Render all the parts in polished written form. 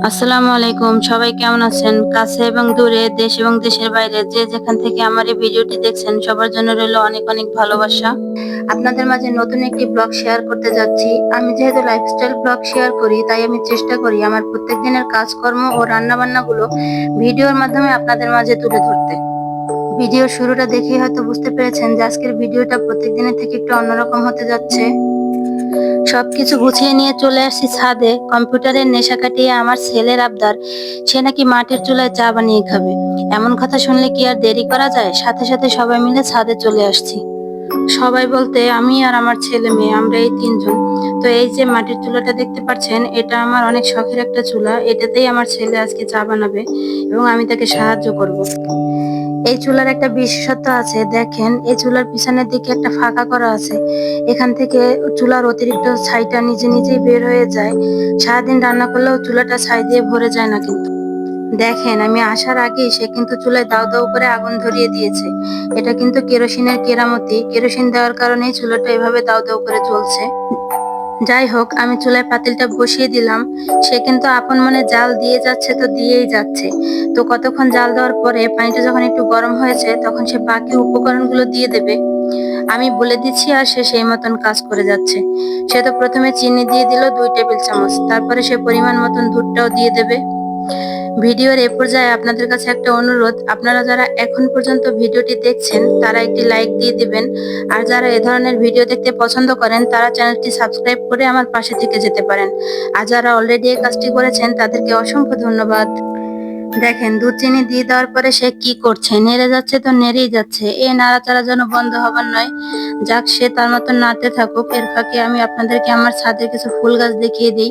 আসসালামু আলাইকুম। সবাই কেমন আছেন? কাছে এবং দূরে, দেশ এবং দেশের বাইরে যে যেখান থেকে আমার এই ভিডিওটি দেখছেন সবার জন্য রইলো অনেক অনেক ভালোবাসা। আপনাদের মাঝে নতুন একটি ব্লগ শেয়ার করতে যাচ্ছি। আমি যেহেতু লাইফস্টাইল ব্লগ শেয়ার করি, তাই আমি চেষ্টা করি আমার প্রত্যেক দিনের কাজকর্ম ও রান্নাবান্নাগুলো ভিডিওর মাধ্যমে আপনাদের মাঝে তুলে ধরতে। ভিডিওর শুরুটা দেখেই হয়তো বুঝতে পেরেছেন যে আজকের ভিডিওটা প্রত্যেকদিনের থেকে একটু অন্যরকম হতে যাচ্ছে। সবকিছু গুছিয়ে নিয়ে চলে আসছি ছাদে। কম্পিউটারের নেশা কাটিয়ে আমার ছেলের আবদার, সে নাকি মাটির চুলায় চা বানিয়ে খাবে। এমন কথা শুনলে কি আর দেরি করা যায়? সাথে সাথে সবাই মিলে ছাদে চলে আসছি। সবাই বলতে আমি আর আমার ছেলে মেয়ে, আমরা এই তিনজন। তো এই যে মাটির চুলাটা দেখতে পাচ্ছেন, এটা আমার অনেক শখের একটা চুলা। এটাতেই আমার ছেলে আজকে চা বানাবে এবং আমি তাকে সাহায্য করব। এই চুলার একটা বিশেষত্ব আছে, দেখেন এই চুলার পিছনের দিকে একটা ফাঁকা করা আছে। এখান থেকে চুলার অতিরিক্ত ছাইটা নিজে নিজেই বের হয়ে যায়। সারাদিন রান্না করলেও চুলাটা ছাই দিয়ে ভরে যায় না কিন্তু। দেখেন আমি আসার আগেই সে কিন্তু চুলায় দাউ দাউ করে আগুন ধরিয়ে দিয়েছে। এটা কিন্তু কেরোসিনের কেরামতি। কেরোসিন দেওয়ার কারণেই চুলাটা এভাবে দাউ দাউ করে জ্বলছে। যাই হোক, আমি চুলায় পাতিলটা বসিয়ে দিলাম। সে কিন্তু আপন মনে জাল দিয়ে যাচ্ছে, তো দিয়েই যাচ্ছে। তো কতক্ষণ জাল দেওয়ার পরে পানিটা যখন একটু গরম হয়েছে, তখন সে বাকি উপকরণগুলো দিয়ে দেবে। আমি বলে দিচ্ছি আর সে সেই মতন কাজ করে যাচ্ছে। সে তো প্রথমে চিনি দিয়ে দিল 2 টেবিল চামচ, তারপরে সে পরিমাণ মতন দুধটাও দিয়ে দেবে। ভিডিওর এ পর্যায়ে আপনাদের কাছে একটা অনুরোধ, আপনারা যারা এখন পর্যন্ত ভিডিওটি দেখছেন তারা একটি লাইক দিয়ে দিবেন। আর যারা এ ধরনের ভিডিও দেখতে পছন্দ করেন তারা চ্যানেলটি সাবস্ক্রাইব করে আমার পাশে থেকে যেতে পারেন। আর যারা অলরেডি এই কাজটি করেছেন তাদেরকে অসংখ্য ধন্যবাদ। দেখেন দুধ চিনি দিয়ে দেওয়ার পরে সে কি করছে, নেড়ে যাচ্ছে, তো নেড়েই যাচ্ছে। এই নাড়াচাড়া যেন বন্ধ হবার নয়। যাক, সে তার মতন নাড়তে থাকুক। এর ফাঁকে আমি আপনাদেরকে আমার ছাদে কিছু ফুল গাছ দেখিয়ে দিই।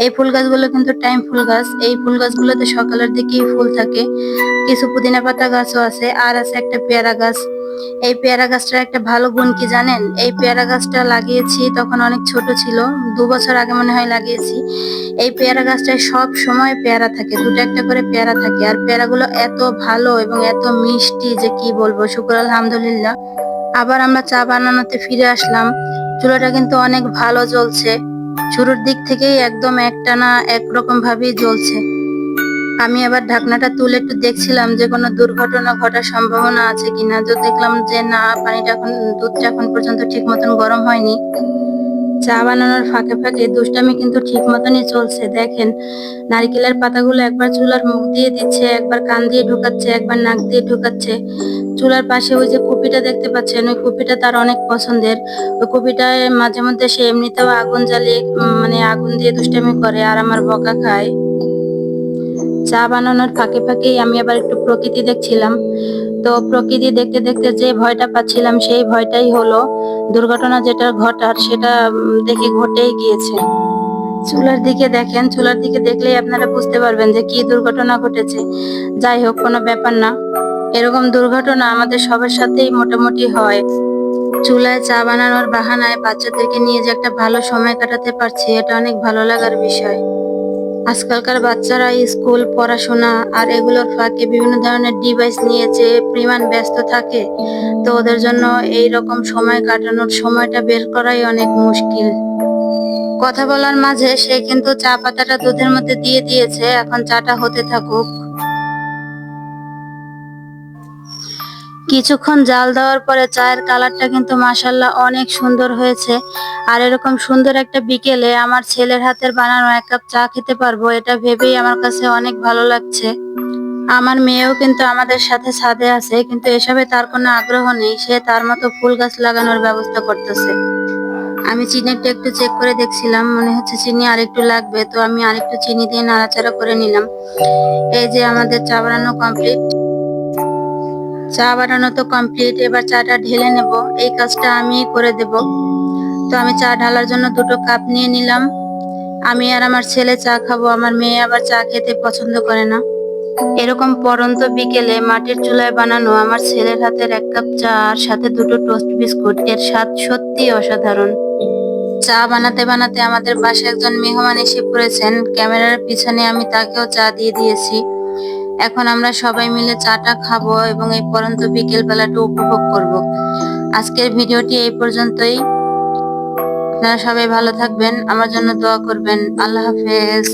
এই ফুল গাছগুলো কিন্তু টাইম ফুল গাছ। এই ফুল গাছগুলোতে সকালের দিকেই ফুল থাকে। কিছু পুদিনা পাতা গাছও আছে, আর আছে একটা পেয়ারা গাছ। এই পেয়ারা গাছটার একটা ভালো গুণ কি জানেন? এই পেয়ারা গাছটা লাগিয়েছি তখন অনেক ছোট ছিল, 2 বছর আগে মনে হয় লাগিয়েছি। এই পেয়ারা গাছটায় সব সময় পেয়ারা থাকে, দুটো একটা করে পেয়ারা থাকে। আর পেয়ারাগুলো এত ভালো এবং এত মিষ্টি যে কি বলবো, শুকর আলহামদুলিল্লাহ। আবার আমরা চা বানানোতে ফিরে আসলাম। চুলাটা কিন্তু অনেক ভালো জ্বলছে। শুরুর দিক থেকেই একদম একটানা একরকম ভাবেই জ্বলছে। আমি আবার ঢাকনাটা তুলে একটু দেখছিলাম যে কোনো দুর্ঘটনা ঘটার সম্ভাবনা আছে কিনা। তো দেখলাম যে না, দুধটা এখন পর্যন্ত ঠিক মতন গরম হয়নি। চা বানানোর ফাঁকে ফাঁকে দুষ্টামি কিন্তু ঠিক মতনই চলছে। দেখেন নারকেলের পাতাগুলো একবার চুলার মুখ দিয়ে দিচ্ছে, একবার কান দিয়ে ঢুকাচ্ছে, একবার নাক দিয়ে ঢুকাচ্ছে। চুলার পাশে ওই যে কুপিটা দেখতে পাচ্ছেন, ওই কুপিটা তার অনেক পছন্দের। ওই কুপিটায় মাঝে মধ্যে সে এমনিতেও আগুন জ্বালিয়ে মানে আগুন দিয়ে দুষ্টামি করে আর আমার বকা খায়। চা বানানোর ফাঁকে ফাঁকেই আমি আবার একটু প্রকৃতি দেখছিলাম। তো প্রকৃতি দেখতে দেখতে যে ভয়টা পাচ্ছিলাম সেই ভয়টাই হলো। দুর্ঘটনা যেটা ঘটার সেটা দেখে ঘটেই গিয়েছে। চুলার দিকে দেখেন, চুলার দিকে দেখলেই আপনারা বুঝতে পারবেন যে কি দুর্ঘটনা ঘটেছে। যাই হোক, কোনো ব্যাপার না। এরকম দুর্ঘটনা আমাদের সবার সাথেই মোটামুটি হয়। চুলায় চা বানানোর বাহানায় বাচ্চাদেরকে নিয়ে যে একটা ভালো সময় কাটাতে পারছি, এটা অনেক ভালো লাগার বিষয়। আজকালকার বাচ্চারা স্কুল, পড়াশোনা আর এগুলোর ফাঁকে বিভিন্ন ধরনের ডিভাইস নিয়ে যে পরিমাণ ব্যস্ত থাকে, তো ওদের জন্য এই রকম সময় কাটানোর সময়টা বের করাই অনেক মুশকিল। কথা বলার মাঝে সে কিন্তু চা পাতাটা দুধের মধ্যে দিয়ে দিয়েছে, এখন চাটা হতে থাকুক। কিছুক্ষণ জাল দেওয়ার পরে চায়ের কালারটা কিন্তু মাশাআল্লাহ অনেক সুন্দর হয়েছে। আর এরকম সুন্দর একটা বিকেলে আমার ছেলের হাতের বানানো 1 কাপ চা খেতে পারবো, এটা ভেবেই আমার কাছে অনেক ভালো লাগছে। আমার মেয়েও কিন্তু আমাদের সাথে ছাদে আছে, কিন্তু এসবে তার কোনো আগ্রহ নেই। সে তার মতো ফুল গাছ লাগানোর ব্যবস্থা করতেছে। আমি চিনিটা একটু চেক করে দেখছিলাম, মনে হচ্ছে চিনি আরেকটু লাগবে, তো আমি আরেকটু চিনি দিয়ে নাড়াচাড়া করে নিলাম। এই যে আমাদের চা বানানো কমপ্লিট। চা বানানো তো কমপ্লিট, এবার চাটা ঢেলে নেব। এই কাজটা আমি করে দেব। তো আমি চা ঢালার জন্য 2 কাপ নিয়ে নিলাম। আমি আর আমার ছেলে চা খাবো, আমার মেয়ে আবার চা খেতে পছন্দ করে না। এরকম পড়ন্ত বিকেলে মাটির চুলায় বানানো আমার ছেলের হাতের 1 কাপ চা আর সাথে 2টো টোস্ট বিস্কুট, এর স্বাদ সত্যি অসাধারণ। চা বানাতে বানাতে আমাদের বাসায় একজন মেহমান এসে পড়েছেন। ক্যামেরার পিছনে আমি তাকেও চা দিয়ে দিয়েছি। এখন আমরা সবাই মিলে চাটা খাবো এবং এই পড়ন্ত বিকেল বেলাটা উপভোগ করব। আজকের ভিডিওটি এই পর্যন্তই। আপনারা সবাই ভালো থাকবেন, আমার জন্য দোয়া করবেন। আল্লাহ হাফেজ।